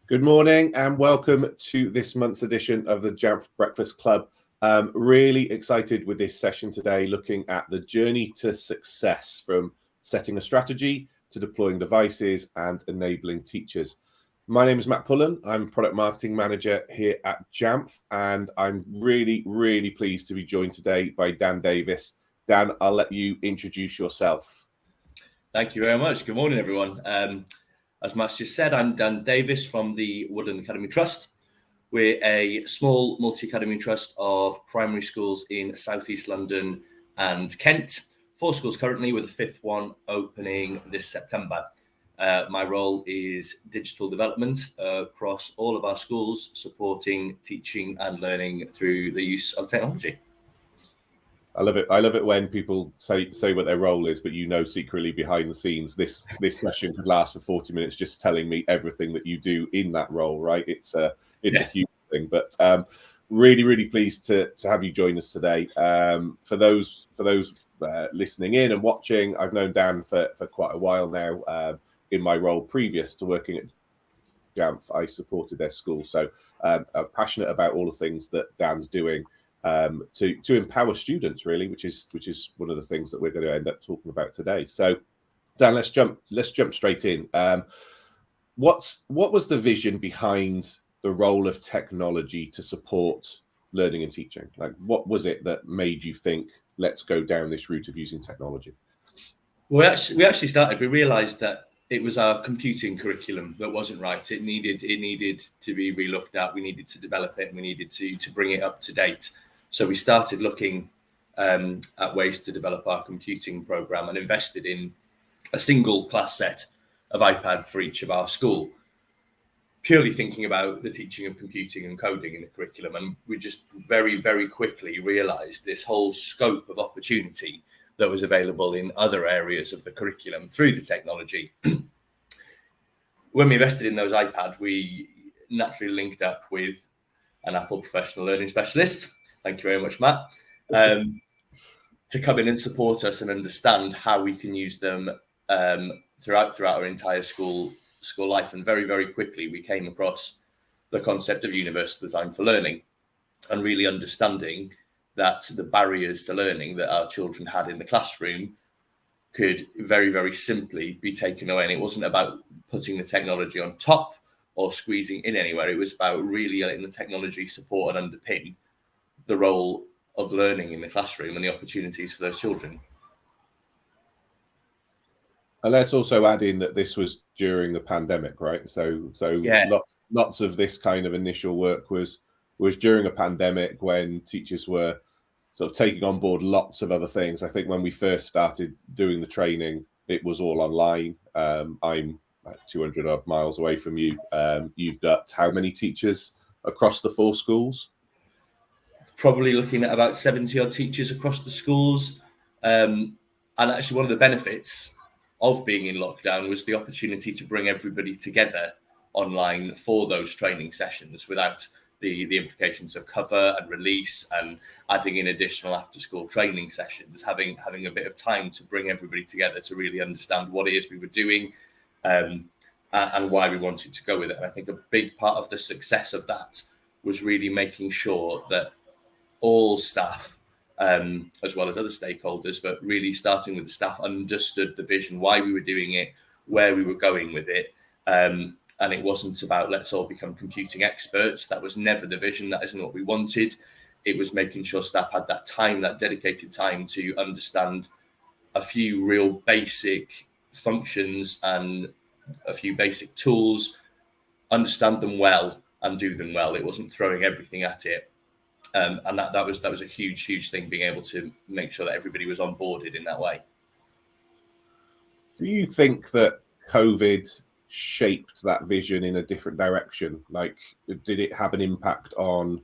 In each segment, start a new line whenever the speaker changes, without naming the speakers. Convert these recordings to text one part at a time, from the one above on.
Good morning and welcome to this month's edition of the Jamf Breakfast Club. Really excited with this session today, looking at the journey to success from setting a strategy to deploying devices and enabling teachers. My name is Mat Pullen. I'm Product Marketing Manager here at Jamf, and I'm really pleased to be joined today by Dan Davies. Dan, I'll let you introduce yourself.
Thank you very much. Good morning, everyone. As Matt just said, I'm Dan Davies from the Woodland Academy Trust. We're a small multi-academy trust of primary schools in South East London and Kent. 4 schools currently, with a 5th one opening this September. My role is digital development across all of our schools, supporting teaching and learning through the use of technology.
I love it. I love it when people say what their role is, but you know secretly behind the scenes, this session could last for 40 minutes just telling me everything that you do in that role, right? It's a huge thing. But really pleased to have you join us today. For those listening in and watching, I've known Dan for quite a while now. In my role previous to working at Jamf, I supported their school, so I'm passionate about all the things that Dan's doing to empower students, really, which is one of the things that we're going to end up talking about today. So, Dan, let's jump straight in. What was the vision behind the role of technology to support learning and teaching? Like, what was it that made you think, let's go down this route of using technology?
Well, we actually started. We realised that it was our computing curriculum that wasn't right. It needed to be relooked at. We needed to develop it, and we needed to bring it up to date. So we started looking at ways to develop our computing program and invested in a single class set of iPad for each of our school, purely thinking about the teaching of computing and coding in the curriculum. And we just very quickly realised this whole scope of opportunity that was available in other areas of the curriculum through the technology. When we invested in those iPad, we naturally linked up with an Apple professional learning specialist. Thank you very much, Matt, to come in and support us and understand how we can use them throughout our entire school life. And very quickly, we came across the concept of universal design for learning, and really understanding that the barriers to learning that our children had in the classroom could very simply be taken away. And it wasn't about putting the technology on top or squeezing in anywhere. It was about really letting the technology support and underpin the role of learning in the classroom and the opportunities for those children.
And let's also add in that this was during the pandemic, right? So yeah. Lots of this kind of initial work was during a pandemic, when teachers were sort of taking on board lots of other things. I think when we first started doing the training, it was all online. I'm 200 odd miles away from you. You've got how many teachers across the 4 schools?
Probably looking at about 70 odd teachers across the schools. And actually one of the benefits of being in lockdown was the opportunity to bring everybody together online for those training sessions without the implications of cover and release, and adding in additional after-school training sessions, having a bit of time to bring everybody together to really understand what it is we were doing and why we wanted to go with it. And I think a big part of the success of that was really making sure that all staff, as well as other stakeholders, but really starting with the staff, understood the vision, why we were doing it, where we were going with it. And it wasn't about let's all become computing experts. That was never the vision. That isn't what we wanted. It was making sure staff had that time, that dedicated time, to understand a few real basic functions and a few basic tools, understand them well and do them well. It wasn't throwing everything at it. And that was a huge thing, being able to make sure that everybody was onboarded in that way.
Do you think that COVID shaped that vision in a different direction? Like, did it have an impact on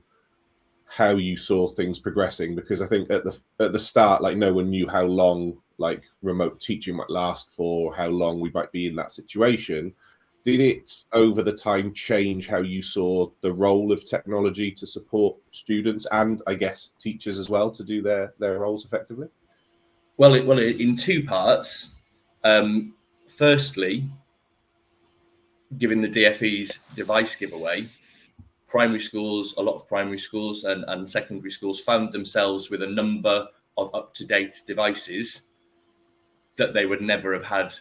how you saw things progressing? Because I think at the start, like, no one knew how long like remote teaching might last for, how long we might be in that situation. Did it over the time change how you saw the role of technology to support students and I guess teachers as well to do their roles effectively?
Well, in two parts. Firstly, given the DFE's device giveaway, a lot of primary schools and secondary schools found themselves with a number of up-to-date devices that they would never have had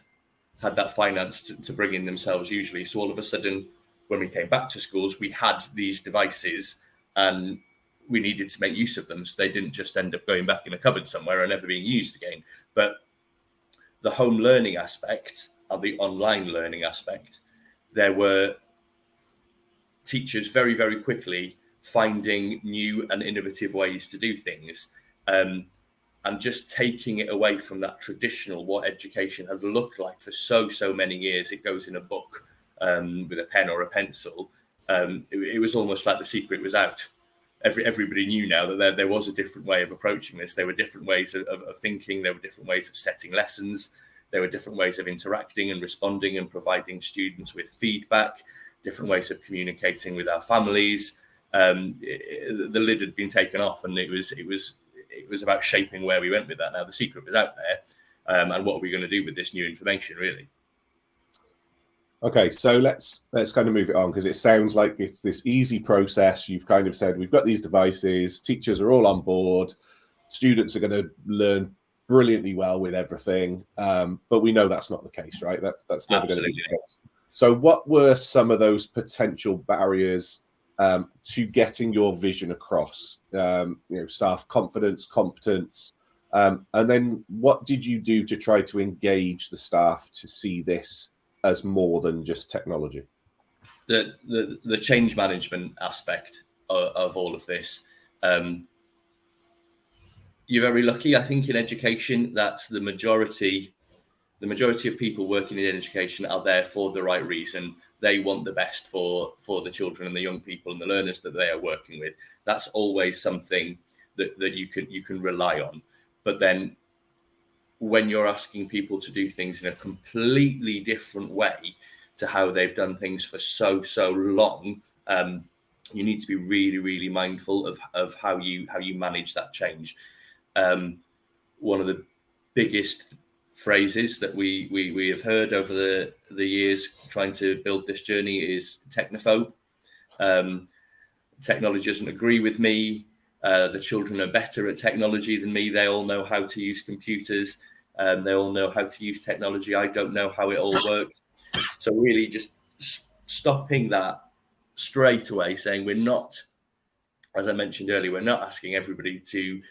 that finance to bring in themselves usually. So all of a sudden, when we came back to schools, we had these devices and we needed to make use of them. So they didn't just end up going back in a cupboard somewhere and never being used again. But the home learning aspect and the online learning aspect, there were teachers very, very quickly finding new and innovative ways to do things, and just taking it away from that traditional, what education has looked like for so many years. It goes in a book with a pen or a pencil. It was almost like the secret was out. Everybody knew now that there was a different way of approaching this. There were different ways of thinking. There were different ways of setting lessons. There were different ways of interacting and responding and providing students with feedback, different ways of communicating with our families. The lid had been taken off, and it was about shaping where we went with that. Now the secret was out there, and what are we going to do with this new information, really?
Okay, so let's kind of move it on, because it sounds like it's this easy process. You've kind of said we've got these devices, teachers are all on board, students are going to learn brilliantly well with everything, but we know that's not the case, right? That's never going to be the case. So what were some of those potential barriers to getting your vision across? Staff confidence, competence, and then what did you do to try to engage the staff to see this as more than just technology?
The change management aspect of all of this. You're very lucky, I think, in education that the majority of people working in education are there for the right reason. They want the best for the children and the young people and the learners that they are working with. That's always something that you can rely on. But then when you're asking people to do things in a completely different way to how they've done things for so long, you need to be really, really mindful of how you manage that change. One of the biggest phrases that we have heard over the years trying to build this journey is technophobe. Technology doesn't agree with me. The children are better at technology than me. They all know how to use computers. They all know how to use technology. I don't know how it all works. So really just stopping that straight away, saying we're not, as I mentioned earlier, we're not asking everybody to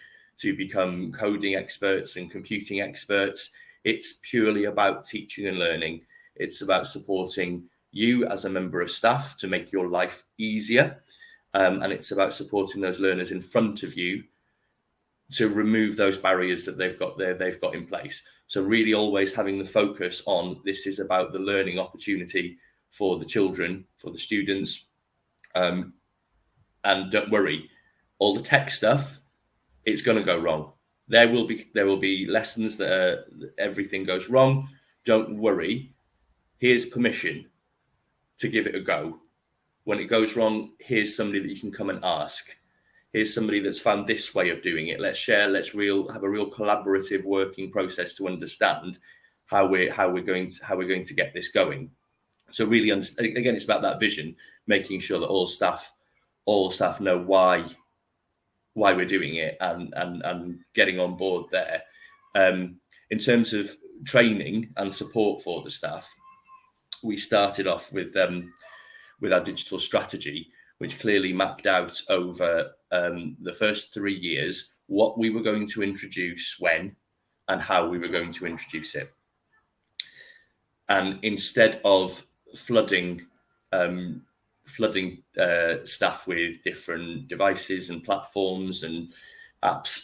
become coding experts and computing experts. It's purely about teaching and learning. It's about supporting you as a member of staff to make your life easier. And it's about supporting those learners in front of you to remove those barriers that they've got in place. So really always having the focus on this is about the learning opportunity for the children, for the students. And don't worry, all the tech stuff, it's going to go wrong. There will be lessons that everything goes wrong. Don't worry. Here's permission to give it a go. When it goes wrong, here's somebody that you can come and ask. Here's somebody that's found this way of doing it. Let's share. Let's have a real collaborative working process to understand how we're going to get this going. So really, again, it's about that vision, making sure that all staff know why we're doing it and getting on board there. In terms of training and support for the staff, we started off with our digital strategy, which clearly mapped out over the first 3 years what we were going to introduce when and how we were going to introduce it. And instead of flooding staff with different devices and platforms and apps,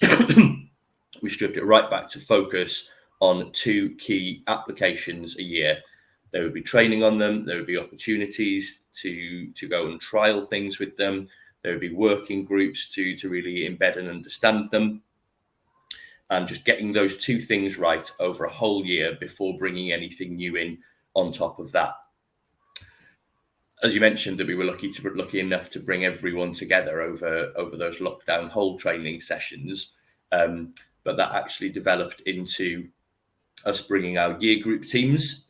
we stripped it right back to focus on 2 key applications a year. There would be training on them. There would be opportunities to go and trial things with them. There would be working groups to really embed and understand them. And just getting those 2 things right over a whole year before bringing anything new in on top of that. As you mentioned, that we were lucky enough to bring everyone together over those lockdown whole training sessions. but that actually developed into us bringing our year group teams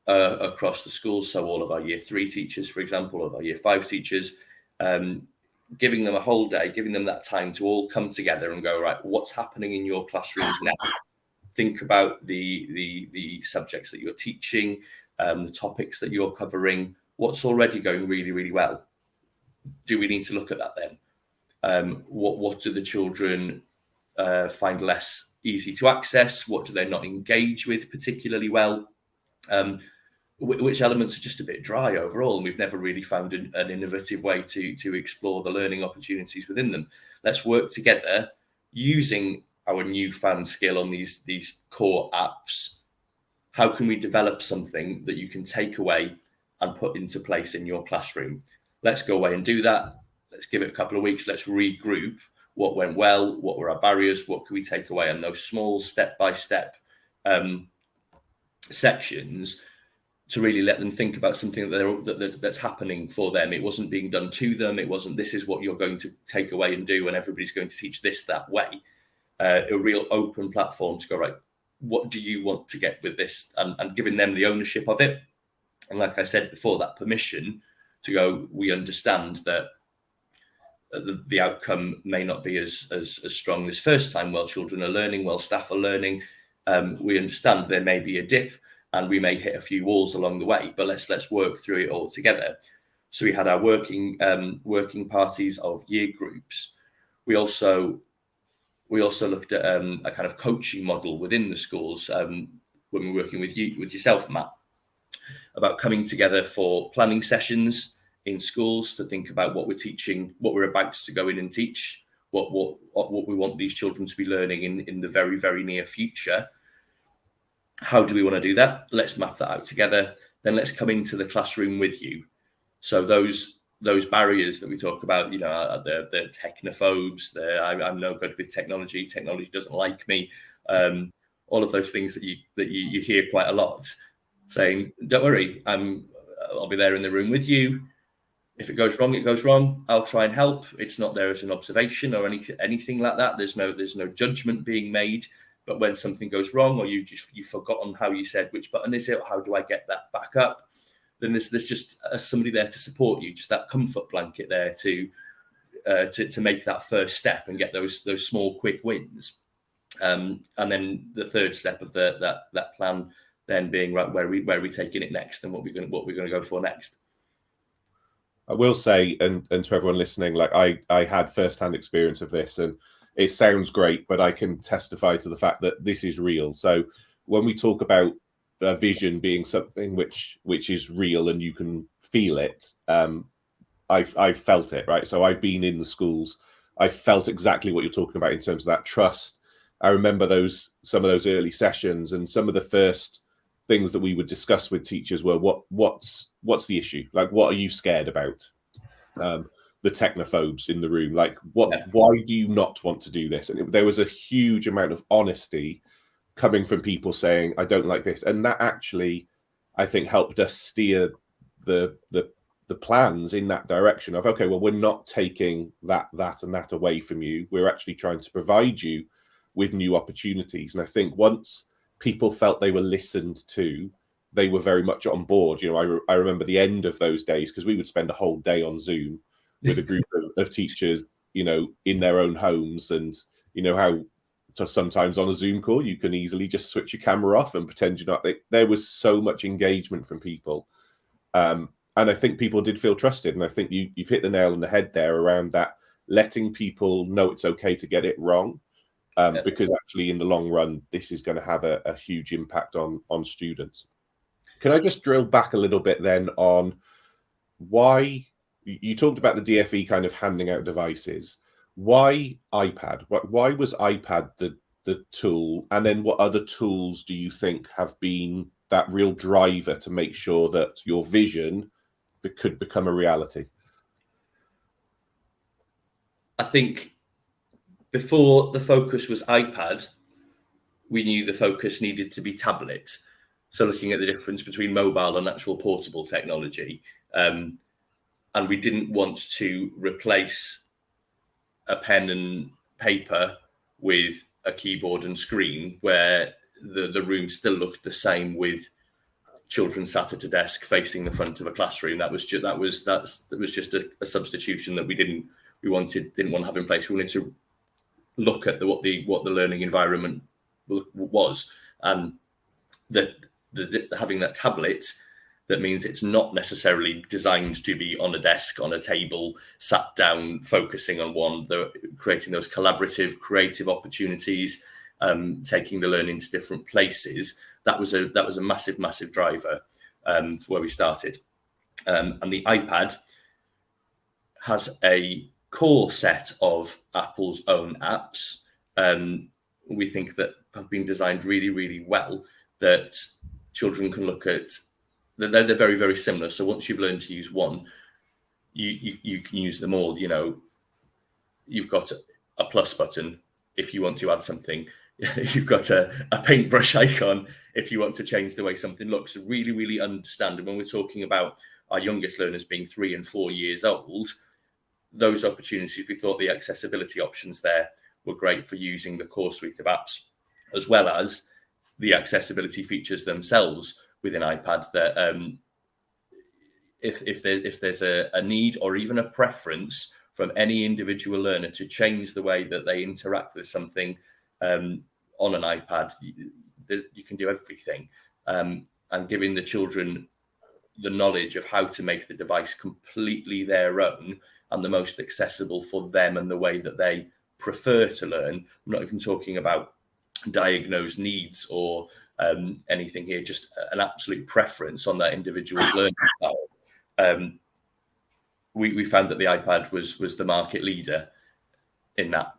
across the schools. So all of our year 3 teachers, for example, all of our year 5 teachers, giving them a whole day, giving them that time to all come together and go, right, what's happening in your classrooms now? Think about the subjects that you're teaching, the topics that you're covering, what's already going really, really well. Do we need to look at that then? What do the children find less easy to access? What do they not engage with particularly well? Which elements are just a bit dry overall, and we've never really found an innovative way to explore the learning opportunities within them. Let's work together using our newfound skill on these core apps. How can we develop something that you can take away and put into place in your classroom? Let's go away and do that. Let's give it a couple of weeks. Let's regroup. What went well? What were our barriers? What can we take away? And those small step-by-step sections to really let them think about something that's happening for them. It wasn't being done to them. It wasn't, this is what you're going to take away and do, and everybody's going to teach this that way. A real open platform to go, right, what do you want to get with this? And giving them the ownership of it. And like I said before, that permission to go, we understand that the outcome may not be as strong this first time while children are learning, while staff are learning. We understand there may be a dip and we may hit a few walls along the way, but let's work through it all together. So we had our working parties of year groups. We also looked at a kind of coaching model within the schools when we were working with yourself, Matt, about coming together for planning sessions in schools to think about what we're teaching, what we're about to go in and teach, what we want these children to be learning in the very, very near future. How do we want to do that? Let's map that out together. Then let's come into the classroom with you. So those barriers that we talk about, you know, the technophobes, I'm no good with technology doesn't like me, all of those things that you hear quite a lot, saying, don't worry, I'll be there in the room with you. If it goes wrong, it goes wrong. I'll try and help. It's not there as an observation or anything like that. There's no judgment being made. But when something goes wrong, or you've forgotten how you said which button is it, or how do I get that back up, then there's just somebody there to support you, just that comfort blanket there to make that first step and get those small quick wins. And then the third step of that plan then being, right, where are we taking it next, and what we're going to go for next.
I will say, and to everyone listening, like I had firsthand experience of this, and it sounds great, but I can testify to the fact that this is real. So when we talk about a vision being something which is real and you can feel it, I've felt it, right? So I've been in the schools. I felt exactly what you're talking about in terms of that trust. I remember some of those early sessions, and some of the first things that we would discuss with teachers were what's the issue? Like, what are you scared about? The technophobes in the room, like, why do you not want to do this? And there was a huge amount of honesty coming from people saying, I don't like this. And that actually, I think, helped us steer the plans in that direction of, okay, well, we're not taking that and that away from you. We're actually trying to provide you with new opportunities. And I think once people felt they were listened to, they were very much on board. You know, I remember the end of those days, because we would spend a whole day on Zoom with a group of teachers, you know, in their own homes. And you know how sometimes on a Zoom call, you can easily just switch your camera off and pretend you're not. There was so much engagement from people. And I think people did feel trusted. And I think you've hit the nail on the head there around that, letting people know it's okay to get it wrong. Because actually, in the long run, this is going to have a huge impact on students. Can I just drill back a little bit then on why you talked about the DFE kind of handing out devices? Why iPad? Why was iPad the tool? And then what other tools do you think have been that real driver to make sure that your vision could become a reality?
I think before the focus was iPad, we knew the focus needed to be tablet. So looking at the difference between mobile and actual portable technology. And we didn't want to replace a pen and paper with a keyboard and screen, where the room still looked the same with children sat at a desk facing the front of a classroom. That was just a substitution that we didn't want to have in place. We wanted to look at what the learning environment was, and that having that tablet, that means it's not necessarily designed to be on a desk, on a table, sat down, focusing on one. Creating those collaborative, creative opportunities, taking the learning to different places. That was a massive driver for where we started. And the iPad has a core set of Apple's own apps. We think that have been designed really well, that children can look at. They're very, very similar. So once you've learned to use one, you can use them all. You know, you've got a plus button if you want to add something. You've got a paintbrush icon if you want to change the way something looks. So really understand. And when we're talking about our youngest learners being 3 and 4 years old, those opportunities, we thought the accessibility options there were great for using the core suite of apps, as well as the accessibility features themselves within iPad, that if there's a need or even a preference from any individual learner to change the way that they interact with something on an iPad, you can do everything. And giving the children the knowledge of how to make the device completely their own and the most accessible for them and the way that they prefer to learn. I'm not even talking about diagnosed needs or anything here, just an absolute preference on that individual's learning style. We found that the iPad was the market leader in that.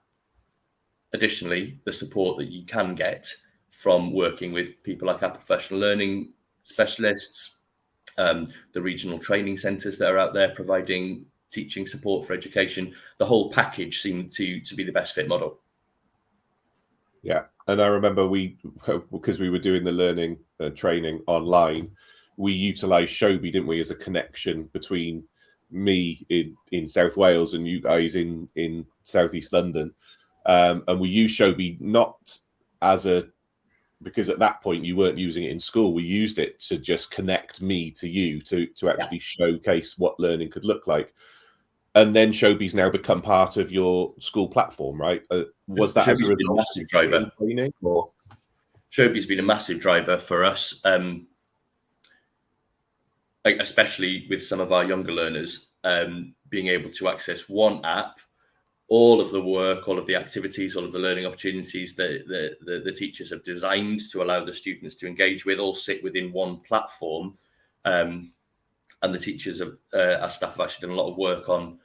Additionally, the support that you can get from working with people like our professional learning specialists, the regional training centres that are out there providing teaching support for education, the whole package seemed to be the best fit model.
Yeah, and I remember because we were doing the learning training online, we utilised ShowMe, didn't we, as a connection between me in South Wales and you guys in Southeast London. And we used ShowMe not because at that point you weren't using it in school. We used it to just connect me to you to actually showcase what learning could look like. And then ShowMe's now become part of your school platform, right? Was that as a
massive driver? ShowMe's been a massive driver for us, especially with some of our younger learners, being able to access one app, all of the work, all of the activities, all of the learning opportunities that the teachers have designed to allow the students to engage with, all sit within one platform. And the teachers our staff have actually done a lot of work on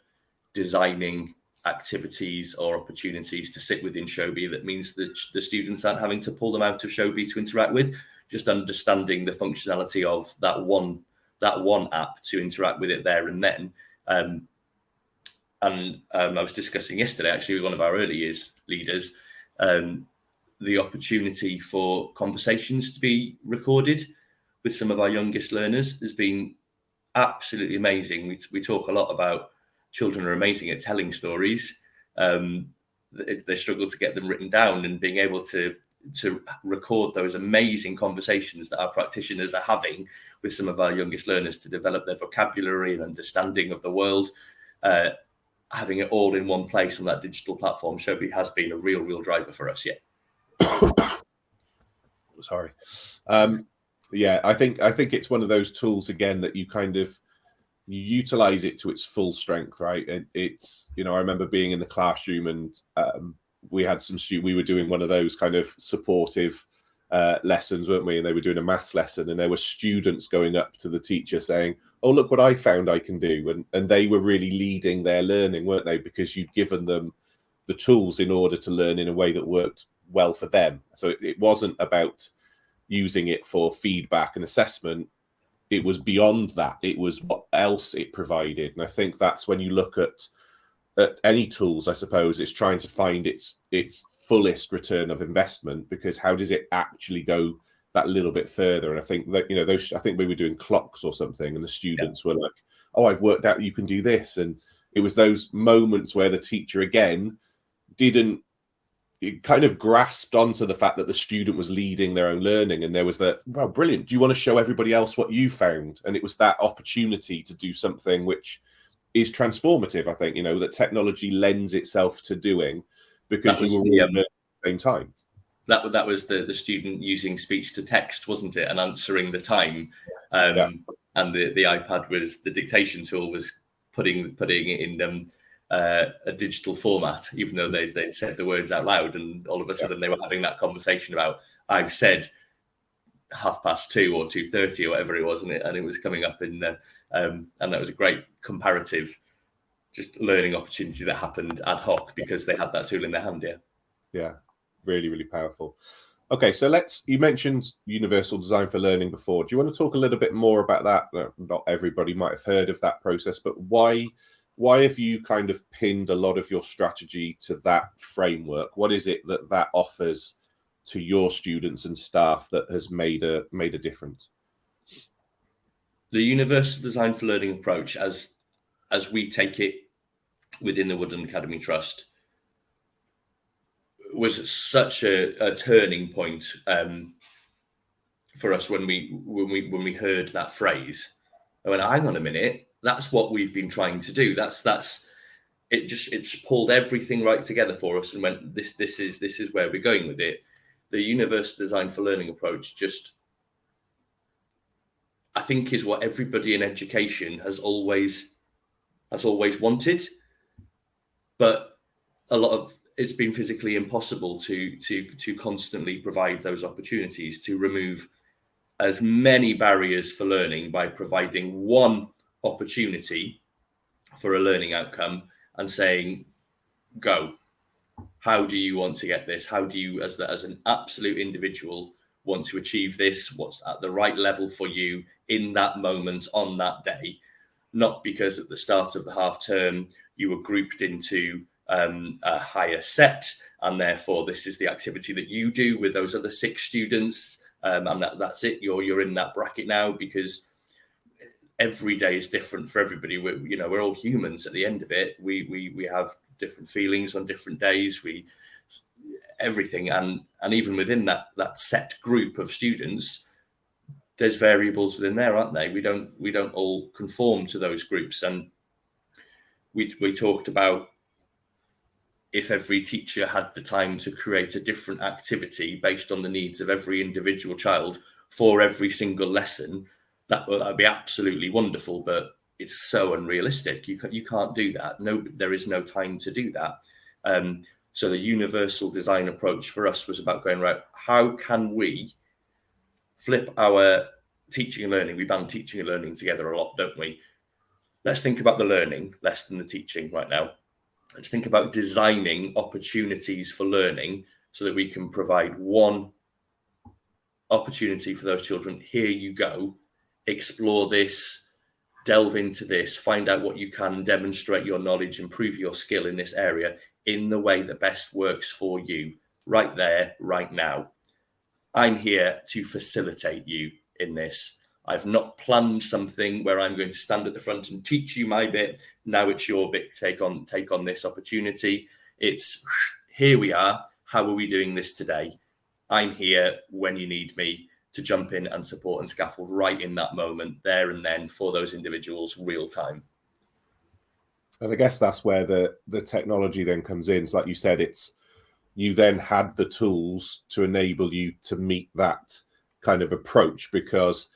designing activities or opportunities to sit within ShowMe. That means that the students aren't having to pull them out of ShowMe to interact with, just understanding the functionality of that one app to interact with it there and then. And I was discussing yesterday, actually, with one of our early years leaders, the opportunity for conversations to be recorded with some of our youngest learners has been absolutely amazing. We talk a lot about children are amazing at telling stories. They struggle to get them written down, and being able to record those amazing conversations that our practitioners are having with some of our youngest learners to develop their vocabulary and understanding of the world. Having it all in one place on that digital platform, ShowMe has been a real driver for us.
Sorry. Yeah, I think it's one of those tools again that you utilize it to its full strength, right? And it's, I remember being in the classroom and we had we were doing one of those kind of supportive lessons, weren't we? And they were doing a maths lesson, and there were students going up to the teacher saying, "Oh, look what I found I can do." And they were really leading their learning, weren't they? Because you'd given them the tools in order to learn in a way that worked well for them. So it wasn't about using it for feedback and assessment. It was beyond that. It was what else it provided. And I think that's when you look at any tools, I suppose, it's trying to find its fullest return of investment, because how does it actually go that little bit further? And I think that, I think we were doing clocks or something, and the students were like, "Oh, I've worked out you can do this." And it was those moments where the teacher again didn't it kind of grasped onto the fact that the student was leading their own learning, and there was that, well, brilliant, do you want to show everybody else what you found? And it was that opportunity to do something which is transformative, I think, that technology lends itself to doing, because you were all at the same time.
That was the student using speech to text, wasn't it, and answering the time. And the iPad was the dictation tool, was putting it in a digital format, even though they said the words out loud, and all of a sudden they were having that conversation about, I've said 2:30 or 2:30 or whatever it was, and it was coming up in and that was a great comparative just learning opportunity that happened ad hoc because they had that tool in their hand.
Yeah, really, really powerful. Okay, so you mentioned universal design for learning before. Do you want to talk a little bit more about that? Not everybody might have heard of that process, but why have you kind of pinned a lot of your strategy to that framework? What is it that offers to your students and staff that has made a difference?
The universal design for learning approach, as we take it within the Woodland Academy Trust, was such a turning point for us when we heard that phrase. I went, hang on a minute, that's what we've been trying to do. It's pulled everything right together for us and went, this is where we're going with it. The universal design for learning approach I think is what everybody in education has always wanted, but a lot of it's been physically impossible to constantly provide those opportunities, to remove as many barriers for learning by providing one opportunity for a learning outcome and saying, go. How do you want to get this? How do you, as an absolute individual, want to achieve this? What's at the right level for you in that moment on that day? Not because at the start of the half term you were grouped into a higher set, and therefore this is the activity that you do with those other 6 students, and that's it. You're in that bracket now, because every day is different for everybody. We're all humans at the end of it. We have different feelings on different days. Everything, and even within that set group of students, there's variables within there, aren't they? We don't all conform to those groups, and we talked about, if every teacher had the time to create a different activity based on the needs of every individual child for every single lesson, that would be absolutely wonderful. But it's so unrealistic. You can't do that. No, there is no time to do that. So the universal design approach for us was about going, right, how can we flip our teaching and learning? We band teaching and learning together a lot, don't we? Let's think about the learning less than the teaching right now. Let's think about designing opportunities for learning so that we can provide one opportunity for those children. Here you go. Explore this, delve into this, find out what you can, demonstrate your knowledge, improve your skill in this area in the way that best works for you right there, right now. I'm here to facilitate you in this. I've not planned something where I'm going to stand at the front and teach you my bit. Now it's your bit. Take on this opportunity. It's, here we are. How are we doing this today? I'm here when you need me to jump in and support and scaffold right in that moment, there and then, for those individuals, real time.
And I guess that's where the technology then comes in. So like you said, you then had the tools to enable you to meet that kind of approach, because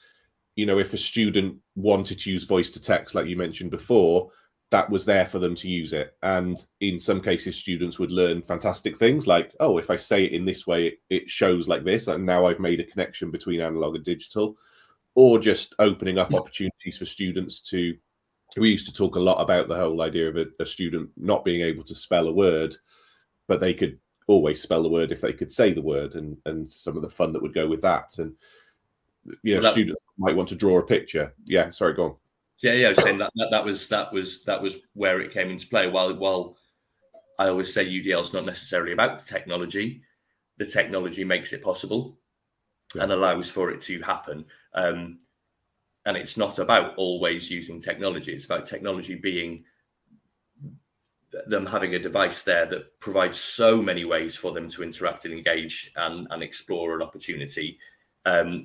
if a student wanted to use voice to text, like you mentioned before, that was there for them to use it. And in some cases, students would learn fantastic things like, oh, if I say it in this way, it shows like this, and now I've made a connection between analog and digital. Or just opening up opportunities for students to, we used to talk a lot about the whole idea of a student not being able to spell a word, but they could always spell the word if they could say the word, and some of the fun that would go with that. And students might want to draw a picture. Yeah, sorry, go on.
Yeah, I was saying that was where it came into play. While I always say UDL is not necessarily about the technology makes it possible and allows for it to happen. And it's not about always using technology. It's about technology being them having a device there that provides so many ways for them to interact and engage and explore an opportunity,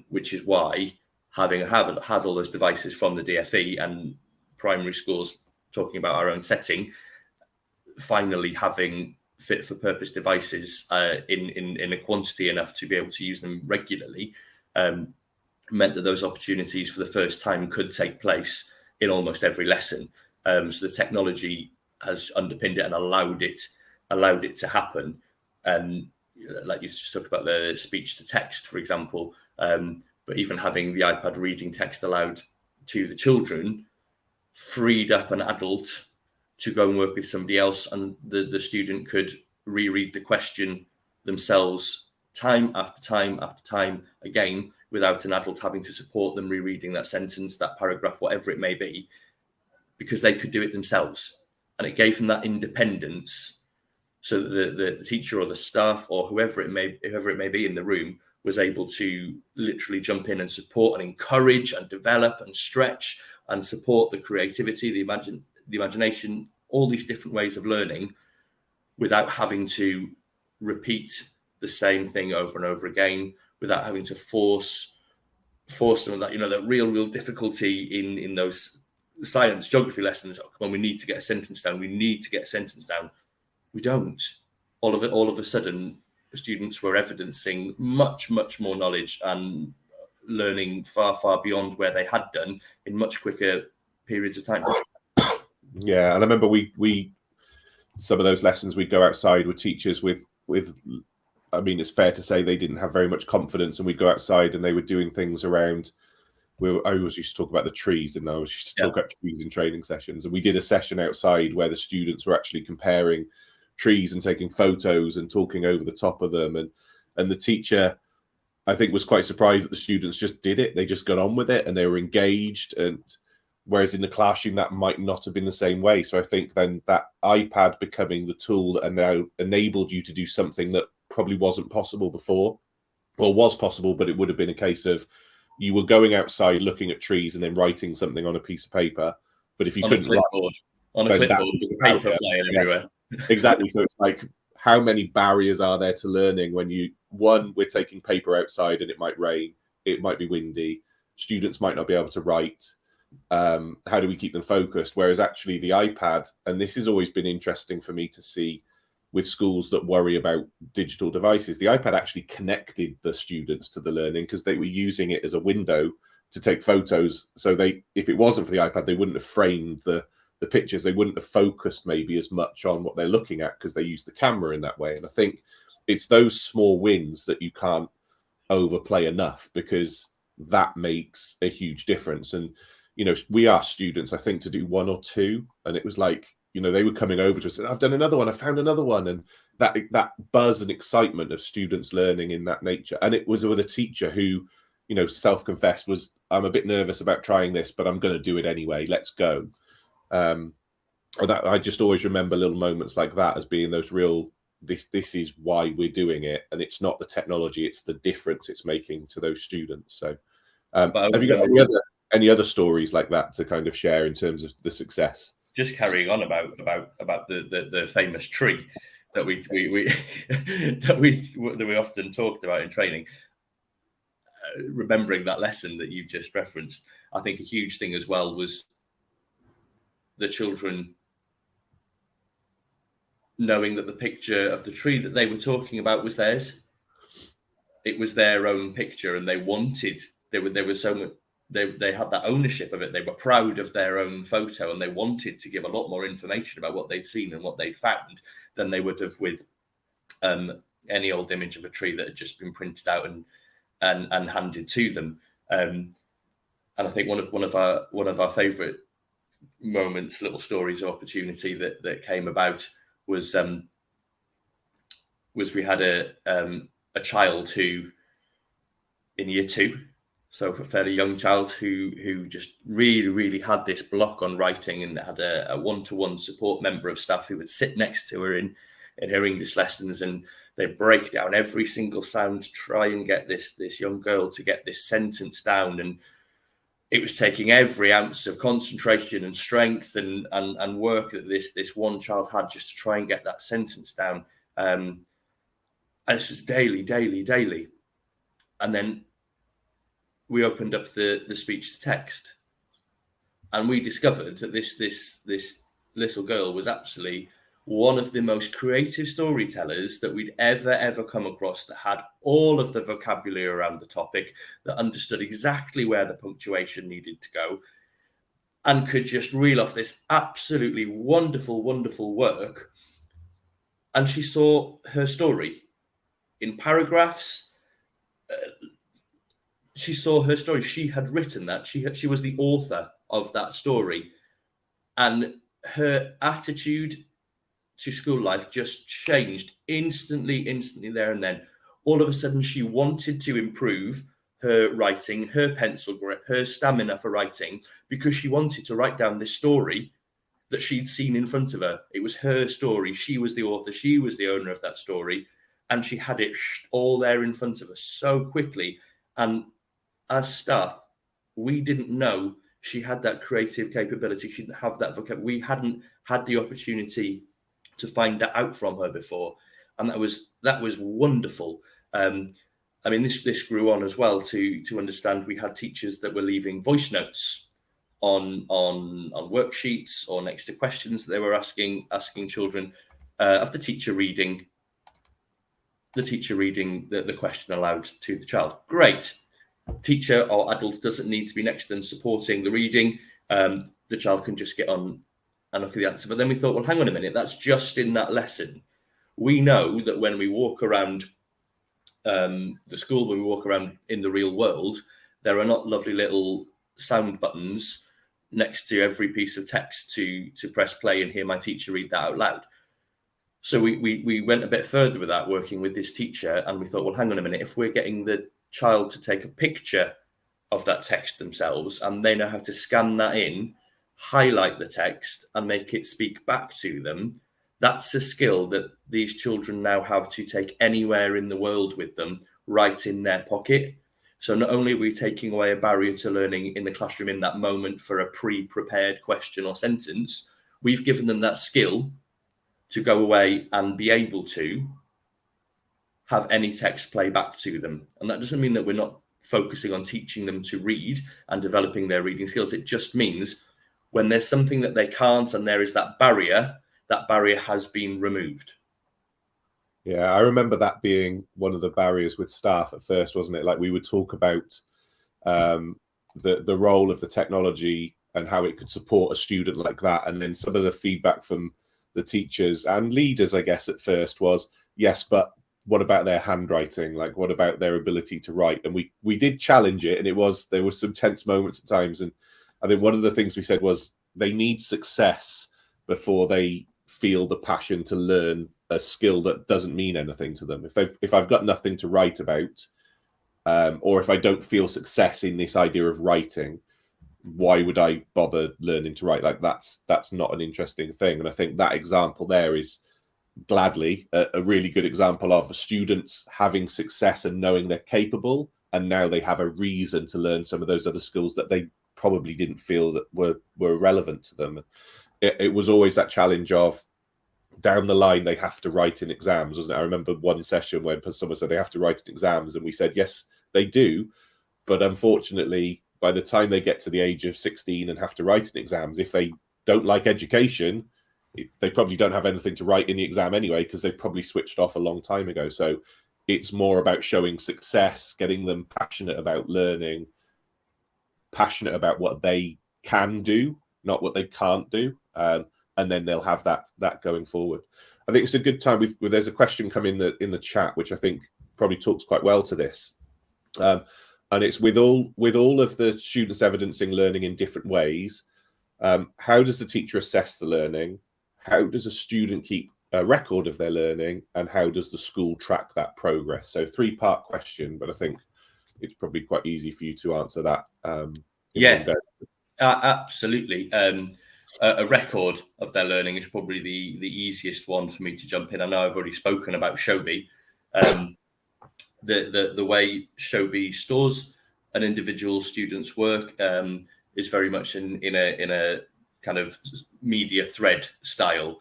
which is why having had all those devices from the DFE and primary schools talking about our own setting, finally having fit for purpose devices in a quantity enough to be able to use them regularly, meant that those opportunities for the first time could take place in almost every lesson. So the technology has underpinned it and allowed it to happen. Like you just talked about the speech to text, for example, but even having the iPad reading text aloud to the children freed up an adult to go and work with somebody else, and the student could reread the question themselves time after time after time again, without an adult having to support them rereading that sentence, that paragraph, whatever it may be, because they could do it themselves. And it gave them that independence, so that the teacher or the staff or whoever it may be in the room was able to literally jump in and support and encourage and develop and stretch and support the creativity, the imagination, all these different ways of learning, without having to repeat the same thing over and over again, without having to force some of that, that real difficulty in those science, geography lessons. Oh, come on, we need to get a sentence down. We don't. All of a sudden, the students were evidencing much more knowledge and learning far beyond where they had done in much quicker periods of time.
Yeah, and I remember we some of those lessons we'd go outside with teachers with I mean, it's fair to say they didn't have very much confidence, and we'd go outside and they were doing things around. I always used to talk about the trees, and I always used to talk about trees in training sessions. And we did a session outside where the students were actually comparing trees and taking photos and talking over the top of them. And the teacher, I think, was quite surprised that the students just did it. They just got on with it and they were engaged. And whereas in the classroom, that might not have been the same way. So I think then that iPad becoming the tool that now enabled you to do something that probably wasn't possible before, or was possible, but it would have been a case of you were going outside looking at trees and then writing something on a piece of paper. But if you couldn't
on a clipboard, paper flying everywhere.
Exactly. So it's like, how many barriers are there to learning when we're taking paper outside and it might rain, it might be windy, students might not be able to write. How do we keep them focused? Whereas actually the iPad, and this has always been interesting for me to see with schools that worry about digital devices, the iPad actually connected the students to the learning, because they were using it as a window to take photos. So if it wasn't for the iPad, they wouldn't have framed the pictures. They wouldn't have focused maybe as much on what they're looking at, because they use the camera in that way. And I think it's those small wins that you can't overplay enough, because that makes a huge difference. And we asked students, I think, to do one or two, and it was like, they were coming over to us and, I've done another one, I found another one. And that buzz and excitement of students learning in that nature. And it was with a teacher who, self-confessed was, I'm a bit nervous about trying this, but I'm going to do it anyway. Let's go. I just always remember little moments like that as being those real, this is why we're doing it. And it's not the technology, it's the difference it's making to those students. So have you got any other stories like that to kind of share in terms of the success?
Just carrying on about the famous tree that we that we often talked about in training. Remembering that lesson that you've just referenced, I think a huge thing as well was the children knowing that the picture of the tree that they were talking about was theirs. It was their own picture, and they had that ownership of it. They were proud of their own photo, and they wanted to give a lot more information about what they'd seen and what they'd found than they would have with any old image of a tree that had just been printed out and handed to them. And I think one of our favourite moments, little stories of opportunity that came about was we had a child who, in year 2, so a fairly young child who just really had this block on writing, and had a one-to-one support member of staff who would sit next to her in her English lessons, and they break down every single sound to try and get this young girl to get this sentence down. And it was taking every ounce of concentration and strength and work that this one child had just to try and get that sentence down. And this was daily. And then we opened up the speech to text, and we discovered that this little girl was actually one of the most creative storytellers that we'd ever come across, that had all of the vocabulary around the topic, that understood exactly where the punctuation needed to go, and could just reel off this absolutely wonderful work. And she saw her story in paragraphs. She saw her story. She had written that. She was the author of that story. And her attitude to school life just changed instantly there and then. All of a sudden, she wanted to improve her writing, her pencil grip, her stamina for writing, because she wanted to write down this story that she'd seen in front of her. It was her story. She was the author. She was the owner of that story. And she had it all there in front of us so quickly. And as staff, we didn't know she had that creative capability. She didn't have that vocabulary. We hadn't had the opportunity to find that out from her before. And that was wonderful. I mean, this grew on as well to understand. We had teachers that were leaving voice notes on worksheets or next to questions that they were asking children, of the teacher reading the question aloud to the child. Great. Teacher or adult doesn't need to be next to them supporting the reading. The child can just get on and look at the answer. But then we thought, well, hang on a minute, that's just in that lesson. We know that when we walk around the school, when we walk around in the real world, there are not lovely little sound buttons next to every piece of text to press play and hear my teacher read that out loud. So we went a bit further with that, working with this teacher, and we thought, well, hang on a minute, if we're getting the child to take a picture of that text themselves, and they know how to scan that in, highlight the text, and make it speak back to them, that's a skill that these children now have to take anywhere in the world with them, right in their pocket. So not only are we taking away a barrier to learning in the classroom in that moment for a pre-prepared question or sentence, we've given them that skill to go away and be able to have any text play back to them. And that doesn't mean that we're not focusing on teaching them to read and developing their reading skills. It just means when there's something that they can't and there is that barrier has been removed.
Yeah, I remember that being one of the barriers with staff at first, wasn't it? Like, we would talk about the role of the technology and how it could support a student like that. And then some of the feedback from the teachers and leaders, I guess, at first was, yes, but what about their handwriting? Like, what about their ability to write? And we did challenge it, and there were some tense moments at times. And I think one of the things we said was they need success before they feel the passion to learn a skill that doesn't mean anything to them. If I've got nothing to write about, or if I don't feel success in this idea of writing, why would I bother learning to write? Like, that's not an interesting thing. And I think that example there is gladly a really good example of students having success and knowing they're capable, and now they have a reason to learn some of those other skills that they probably didn't feel that were relevant to them. It was always that challenge of, down the line they have to write in exams, wasn't it? I remember one session when someone said they have to write in exams, and we said yes, they do, but unfortunately by the time they get to the age of 16 and have to write in exams, if they don't like education, they probably don't have anything to write in the exam anyway, because they probably switched off a long time ago. So it's more about showing success, getting them passionate about learning, passionate about what they can do, not what they can't do. And then they'll have that going forward. I think it's a good time. There's a question come in the chat, which I think probably talks quite well to this. And it's with all of the students evidencing learning in different ways, how does the teacher assess the learning? How does a student keep a record of their learning? And how does the school track that progress? So 3-part question, but I think it's probably quite easy for you to answer that.
Absolutely. A record of their learning is probably the easiest one for me to jump in. I know I've already spoken about ShowMe. The way ShowMe stores an individual student's work is very much in a kind of media thread style.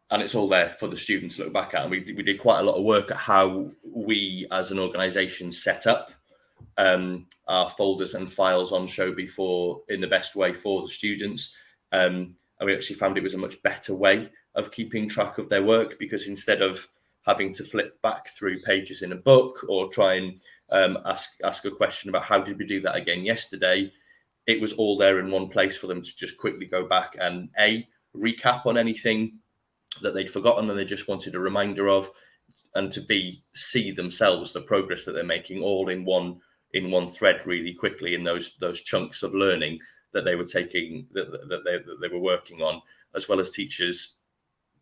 And it's all there for the students to look back at. And we did quite a lot of work at how we as an organisation set up our folders and files on ShowMe in the best way for the students. And we actually found it was a much better way of keeping track of their work, because instead of having to flip back through pages in a book or try and ask a question about how did we do that again yesterday, it was all there in one place for them to just quickly go back and recap on anything that they'd forgotten and they just wanted a reminder of, and to see themselves the progress that they're making all in one thread really quickly in those chunks of learning that they were taking, that they were working on, as well as teachers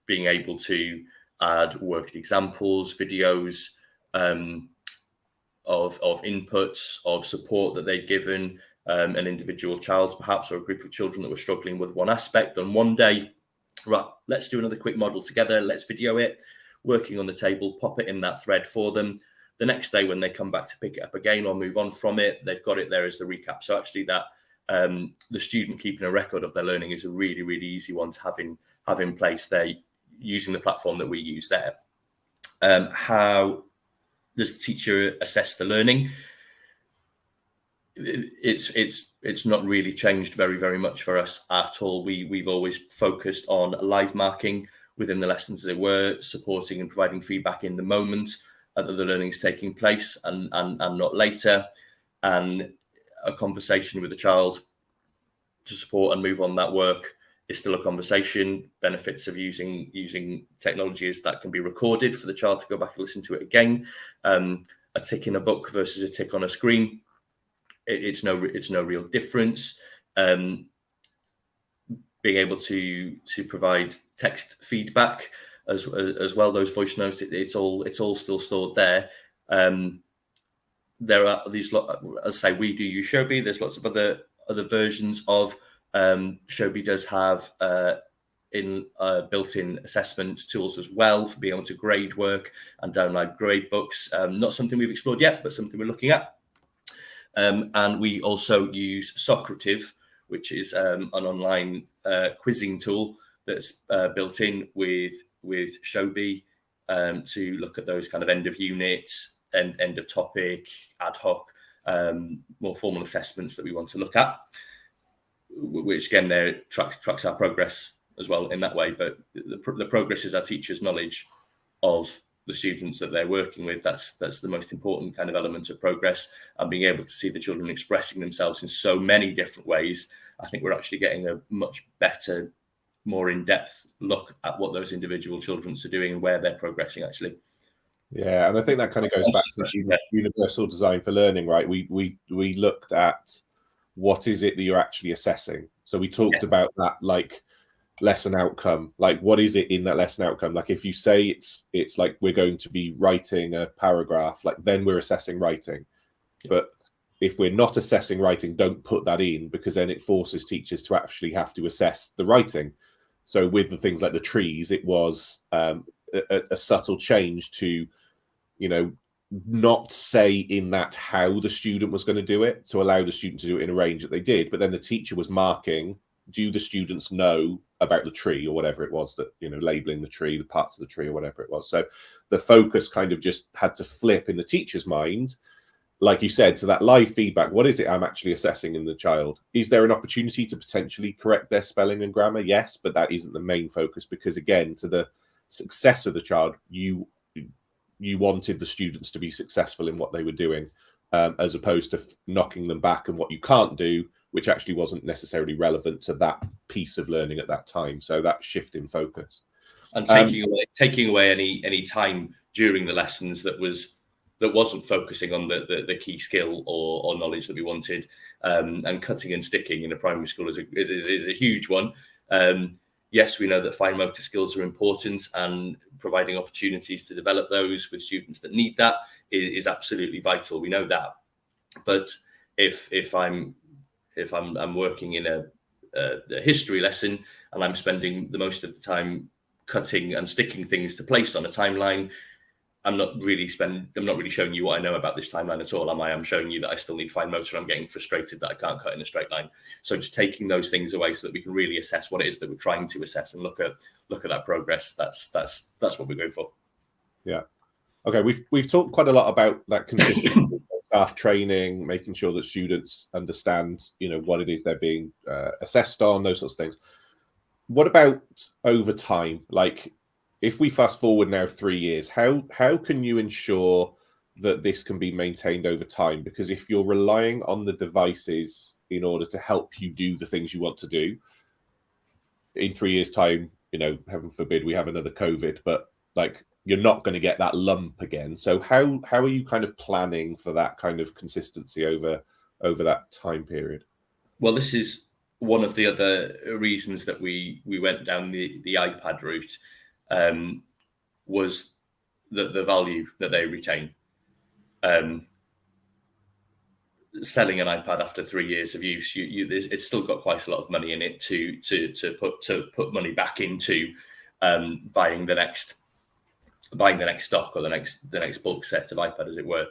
being able to add worked examples, videos of inputs, of support that they'd given an individual child perhaps, or a group of children that were struggling with one aspect on one day. Right, let's do another quick model together, let's video it, working on the table, pop it in that thread for them. The next day when they come back to pick it up again or move on from it, they've got it there as the recap. So actually that the student keeping a record of their learning is a really, really easy one to have in place there using the platform that we use there. How does the teacher assess the learning? It's not really changed very, very much for us at all. We've always focused on live marking within the lessons, as it were, supporting and providing feedback in the moment that the learning is taking place and not later, and a conversation with the child to support and move on that work is still a conversation. Benefits of using technology is that can be recorded for the child to go back and listen to it again. A tick in a book versus a tick on a screen, it's no real difference. Being able to provide text feedback as well, those voice notes, it's all still stored there. There are these, as I say, we do use ShowMe. There's lots of other versions of ShowMe does have built-in assessment tools as well for being able to grade work and download grade books. Not something we've explored yet, but something we're looking at. And we also use Socrative, which is an online quizzing tool that's built in with ShowMe to look at those kind of end of unit, end of topic, ad hoc, more formal assessments that we want to look at, which again there tracks our progress as well in that way. But the progress is our teachers' knowledge of the students that they're working with. That's the most important kind of element of progress, and being able to see the children expressing themselves in so many different ways. I think we're actually getting a much better, more in-depth look at what those individual children are doing and where they're progressing actually.
Yeah, and I think that kind of goes back to universal design for learning, right? We looked at what is it that you're actually assessing. So we talked about that, like lesson outcome, like what is it in that lesson outcome? Like if you say it's like we're going to be writing a paragraph, like then we're assessing writing. But if we're not assessing writing, don't put that in, because then it forces teachers to actually have to assess the writing. So with the things like the trees, it was a subtle change to, not say in that how the student was going to do it, to allow the student to do it in a range that they did. But then the teacher was marking, do the students know about the tree or whatever it was that, labeling the tree, the parts of the tree or whatever it was. So the focus kind of just had to flip in the teacher's mind, like you said, to that live feedback. What is it I'm actually assessing in the child? Is there an opportunity to potentially correct their spelling and grammar? Yes, but that isn't the main focus, because again, to the success of the child, you wanted the students to be successful in what they were doing, as opposed to knocking them back and what you can't do, which actually wasn't necessarily relevant to that piece of learning at that time. So that shift in focus.
And taking away any time during the lessons that wasn't focusing on the key skill or knowledge that we wanted, and cutting and sticking in a primary school is a huge one. Yes, we know that fine motor skills are important, and providing opportunities to develop those with students that need that is absolutely vital. We know that. But if I'm working in a history lesson and I'm spending the most of the time cutting and sticking things to place on a timeline, I'm not really showing you what I know about this timeline at all, am I? I'm showing you that I still need fine motor. I'm getting frustrated that I can't cut in a straight line. So just taking those things away so that we can really assess what it is that we're trying to assess and look at that progress. That's what we're going for.
Yeah. Okay. We've talked quite a lot about that consistency, staff training, making sure that students understand, what it is they're being assessed on, those sorts of things. What about over time? Like, if we fast forward now 3 years, how can you ensure that this can be maintained over time? Because if you're relying on the devices in order to help you do the things you want to do, in 3 years' time, heaven forbid we have another COVID, but like, you're not going to get that lump again. So how are you kind of planning for that kind of consistency over that time period?
Well, this is one of the other reasons that we went down the iPad route. Was the value that they retain. Selling an iPad after 3 years of use, it's still got quite a lot of money in it to put money back into buying the next stock or the next bulk set of iPad, as it were.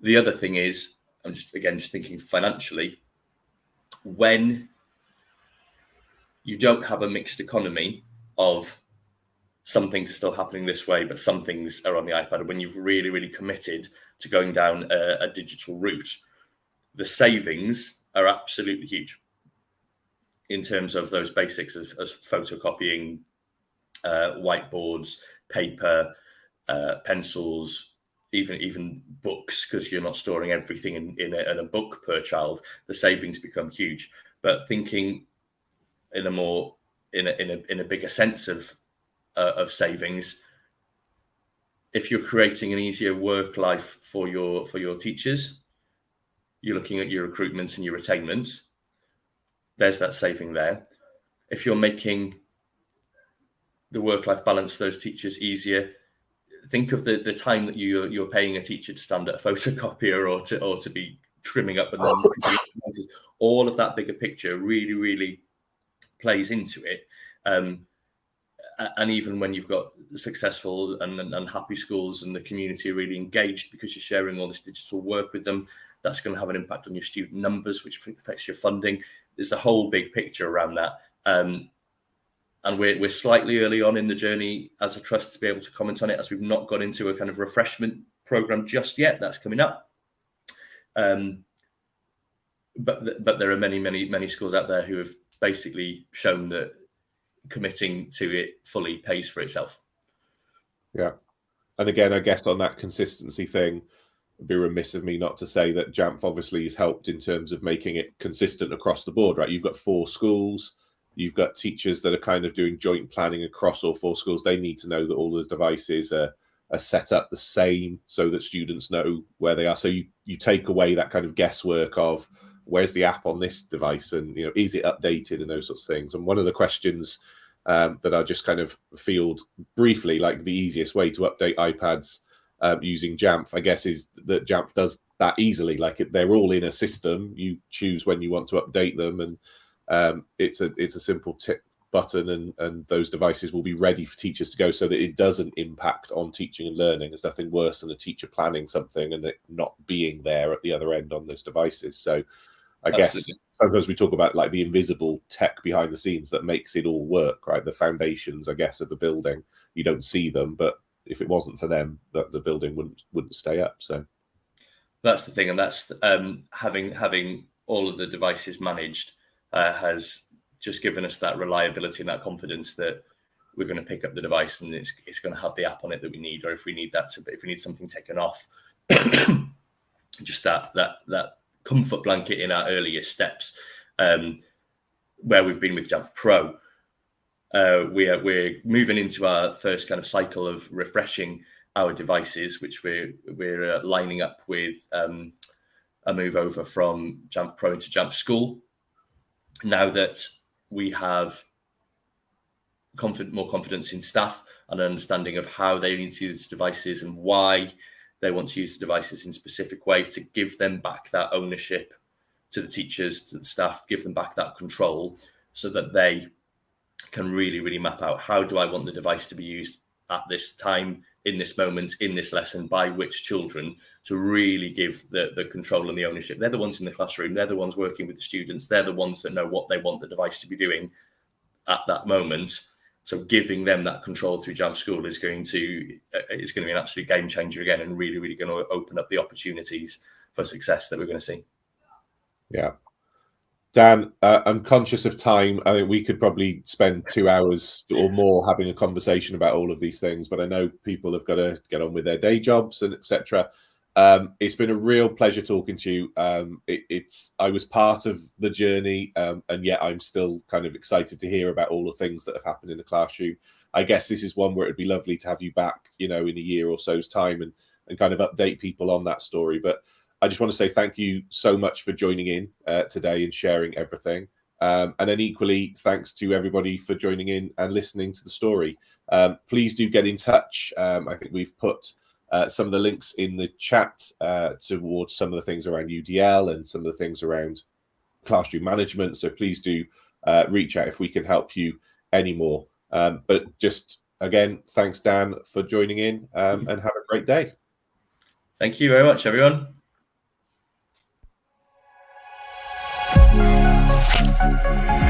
The other thing is, I'm just thinking financially, when you don't have a mixed economy of some things are still happening this way, but some things are on the iPad. And when you've really, really committed to going down a digital route, the savings are absolutely huge in terms of those basics of photocopying, whiteboards, paper, pencils, even books, because you're not storing everything in a book per child. The savings become huge. But thinking in a bigger sense of savings, if you're creating an easier work life for your teachers, you're looking at your recruitment and your retainment. There's that saving there. If you're making the work-life balance for those teachers easier, think of the time that you're paying a teacher to stand at a photocopier or to be trimming up and then all of that bigger picture really, really plays into it. And even when you've got successful and happy schools and the community are really engaged because you're sharing all this digital work with them, that's going to have an impact on your student numbers, which affects your funding. There's a whole big picture around that. And we're slightly early on in the journey as a trust to be able to comment on it, as we've not got into a kind of refreshment program just yet. That's coming up. But there are many schools out there who have basically shown that committing to it fully pays for itself.
Yeah. And again, I guess on that consistency thing, it'd be remiss of me not to say that Jamf obviously has helped in terms of making it consistent across the board, right? You've got 4 schools, you've got teachers that are kind of doing joint planning across all 4 schools. They need to know that all the devices are set up the same so that students know where they are. So you take away that kind of guesswork of where's the app on this device and, is it updated and those sorts of things. And one of the questions that I just kind of field briefly, like the easiest way to update iPads using Jamf, I guess, is that Jamf does that easily. Like they're all in a system. You choose when you want to update them, and it's a simple tick button, and those devices will be ready for teachers to go, so that it doesn't impact on teaching and learning. There's nothing worse than a teacher planning something and it not being there at the other end on those devices. So I guess sometimes we talk about like the invisible tech behind the scenes that makes it all work, right? The foundations, I guess, of the building. You don't see them, but if it wasn't for them, that the building wouldn't stay up. So
that's the thing, and that's having all of the devices managed has just given us that reliability and that confidence that we're going to pick up the device and it's going to have the app on it that we need, or if we need something taken off, just that comfort blanket in our earliest steps. Where we've been with Jamf Pro, we're moving into our first kind of cycle of refreshing our devices, which we're lining up with a move over from Jamf Pro into Jamf School. Now that we have more confidence in staff and an understanding of how they need to use devices and why they want to use the devices in a specific way, to give them back that ownership to the teachers, to the staff, give them back that control so that they can really, really map out, how do I want the device to be used at this time, in this moment, in this lesson, by which children, to really give the control and the ownership. They're the ones in the classroom. They're the ones working with the students. They're the ones that know what they want the device to be doing at that moment. So giving them that control through Jamf School is going to be an absolute game changer again, and really, really going to open up the opportunities for success that we're going to see.
Yeah. Dan, I'm conscious of time. I think we could probably spend 2 hours or more having a conversation about all of these things, but I know people have got to get on with their day jobs and etc. It's been a real pleasure talking to you. I was part of the journey, and yet I'm still kind of excited to hear about all the things that have happened in the classroom. I guess this is one where it'd be lovely to have you back, in a year or so's time, and kind of update people on that story. But I just want to say thank you so much for joining in today and sharing everything. And then equally, thanks to everybody for joining in and listening to the story. Please do get in touch. I think we've put some of the links in the chat towards some of the things around UDL and some of the things around classroom management. So please do reach out if we can help you anymore. But just, again, thanks, Dan, for joining in, and have a great day.
Thank you very much, everyone.
Thank you.